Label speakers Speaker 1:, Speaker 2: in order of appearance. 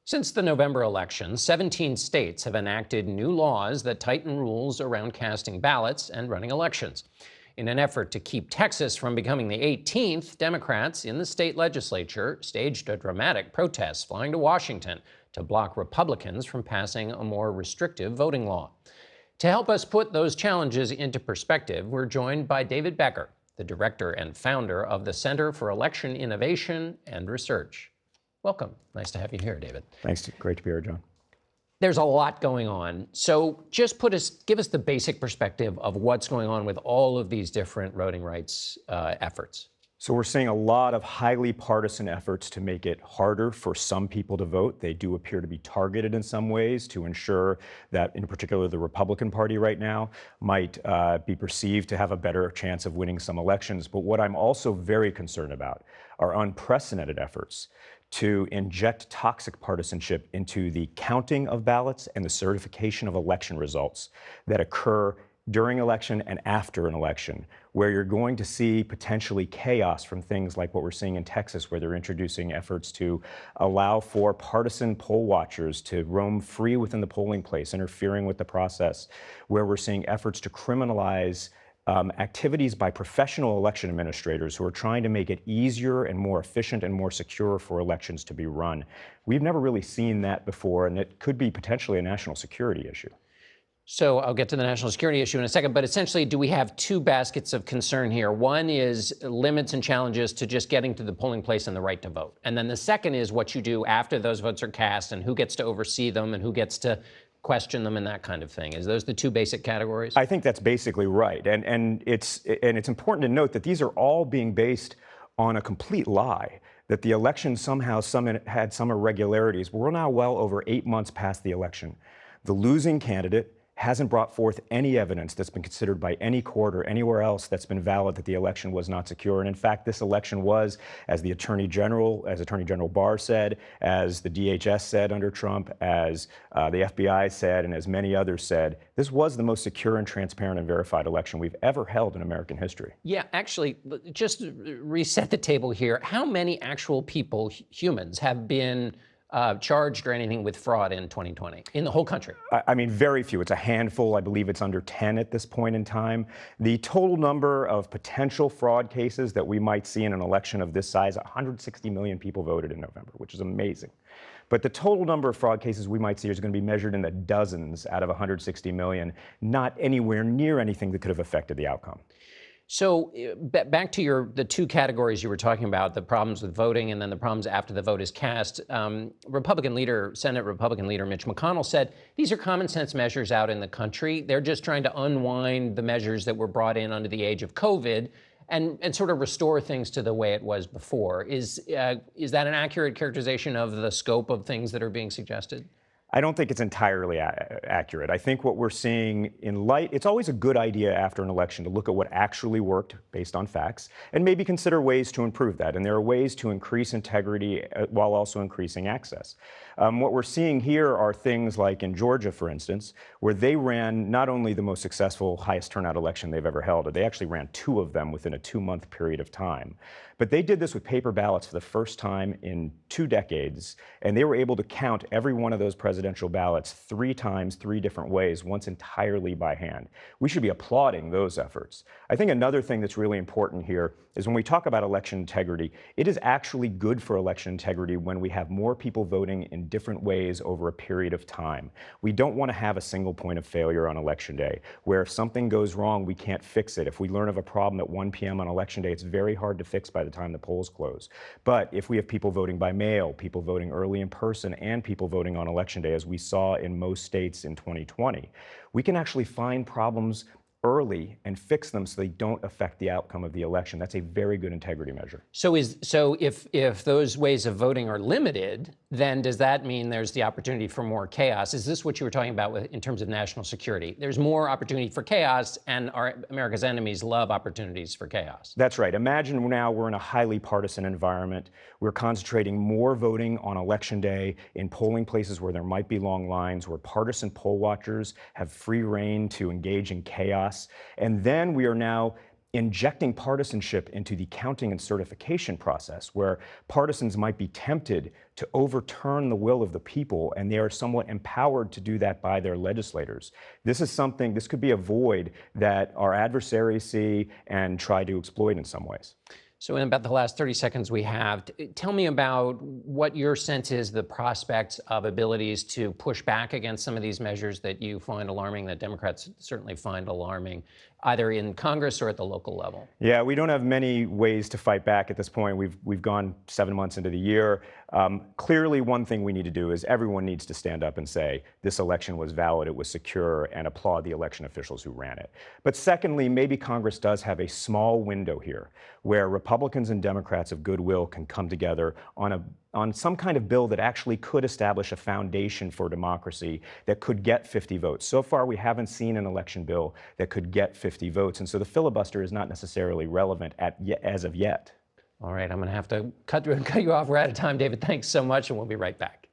Speaker 1: Since the November election, 17 states have enacted new laws that tighten rules around casting ballots and running elections. In an effort to keep Texas from becoming the 18th, Democrats in the state legislature staged a dramatic protest, flying to Washington to block Republicans from passing a more restrictive voting law. To help us put those challenges into perspective, we're joined by David Becker, the director and founder of the Center for Election Innovation and Research. Welcome. Nice to have you here, David.
Speaker 2: Thanks. Great to be here, John.
Speaker 1: There's a lot going on. So just give us the basic perspective of what's going on with all of these different voting rights efforts.
Speaker 2: So we're seeing a lot of highly partisan efforts to make it harder for some people to vote. They do appear to be targeted in some ways to ensure that, in particular, the Republican Party right now might be perceived to have a better chance of winning some elections. But what I'm also very concerned about are unprecedented efforts to inject toxic partisanship into the counting of ballots and the certification of election results that occur during election and after an election, where you're going to see potentially chaos from things like what we're seeing in Texas, where they're introducing efforts to allow for partisan poll watchers to roam free within the polling place, interfering with the process, where we're seeing efforts to criminalize activities by professional election administrators who are trying to make it easier and more efficient and more secure for elections to be run. We've never really seen that before, and it could be potentially a national security issue.
Speaker 1: So I'll get to the national security issue in a second, but essentially, do we have two baskets of concern here? One is limits and challenges to just getting to the polling place and the right to vote. And then the second is what you do after those votes are cast and who gets to oversee them and who gets to question them and that kind of thing. Is those the two basic categories?
Speaker 2: I think that's basically right. And it's important to note that these are all being based on a complete lie, that the election somehow had some irregularities. We're now well over 8 months past the election. The losing candidate hasn't brought forth any evidence that's been considered by any court or anywhere else that's been valid that the election was not secure. And in fact, this election was, as Attorney General Barr said, as the DHS said under Trump, as the FBI said, and as many others said, this was the most secure and transparent and verified election we've ever held in American history.
Speaker 1: Yeah, actually, just reset the table here. How many actual people, humans, have been charged or anything with fraud in 2020 in the whole country?
Speaker 2: I mean, very few. It's a handful. I believe it's under 10 at this point in time. The total number of potential fraud cases that we might see in an election of this size, 160 million people voted in November, which is amazing. But the total number of fraud cases we might see is going to be measured in the dozens out of 160 million, not anywhere near anything that could have affected the outcome.
Speaker 1: So back to the two categories you were talking about, the problems with voting and then the problems after the vote is cast. Senate Republican leader Mitch McConnell said these are common sense measures out in the country. They're just trying to unwind the measures that were brought in under the age of COVID and sort of restore things to the way it was before. Is that an accurate characterization of the scope of things that are being suggested?
Speaker 2: I don't think it's entirely accurate. I think what we're seeing it's always a good idea after an election to look at what actually worked based on facts and maybe consider ways to improve that. And there are ways to increase integrity while also increasing access. What we're seeing here are things like in Georgia, for instance, where they ran not only the most successful, highest turnout election they've ever held, they actually ran 2 of them within a 2-month period of time. But they did this with paper ballots for the first time in 2 decades, and they were able to count every one of those presidential ballots 3 times, 3 different ways, once entirely by hand. We should be applauding those efforts. I think another thing that's really important here is when we talk about election integrity, it is actually good for election integrity when we have more people voting in different ways over a period of time. We don't want to have a single point of failure on election day, where if something goes wrong, we can't fix it. If we learn of a problem at 1 p.m. on election day, it's very hard to fix by the time the polls close. But if we have people voting by mail, people voting early in person, and people voting on election day, as we saw in most states in 2020, we can actually find problems early and fix them so they don't affect the outcome of the election. That's a very good integrity measure.
Speaker 1: So if those ways of voting are limited, then does that mean there's the opportunity for more chaos? Is this what you were talking about in terms of national security? There's more opportunity for chaos, and America's enemies love opportunities for chaos.
Speaker 2: That's right. Imagine now we're in a highly partisan environment. We're concentrating more voting on election day in polling places where there might be long lines, where partisan poll watchers have free rein to engage in chaos. And then we are now injecting partisanship into the counting and certification process, where partisans might be tempted to overturn the will of the people, and they are somewhat empowered to do that by their legislators. This could be a void that our adversaries see and try to exploit in some ways.
Speaker 1: So in about the last 30 seconds we have, tell me about what your sense is the prospects of abilities to push back against some of these measures that you find alarming, that Democrats certainly find alarming, either in Congress or at the local level.
Speaker 2: Yeah, we don't have many ways to fight back at this point. We've gone 7 months into the year. Clearly, one thing we need to do is everyone needs to stand up and say this election was valid, it was secure, and applaud the election officials who ran it. But secondly, maybe Congress does have a small window here where Republicans and Democrats of goodwill can come together on some kind of bill that actually could establish a foundation for democracy that could get 50 votes. So far, we haven't seen an election bill that could get 50 votes, and so the filibuster is not necessarily relevant as of yet.
Speaker 1: All right, I'm going to have to cut you off. We're out of time, David. Thanks so much, and we'll be right back.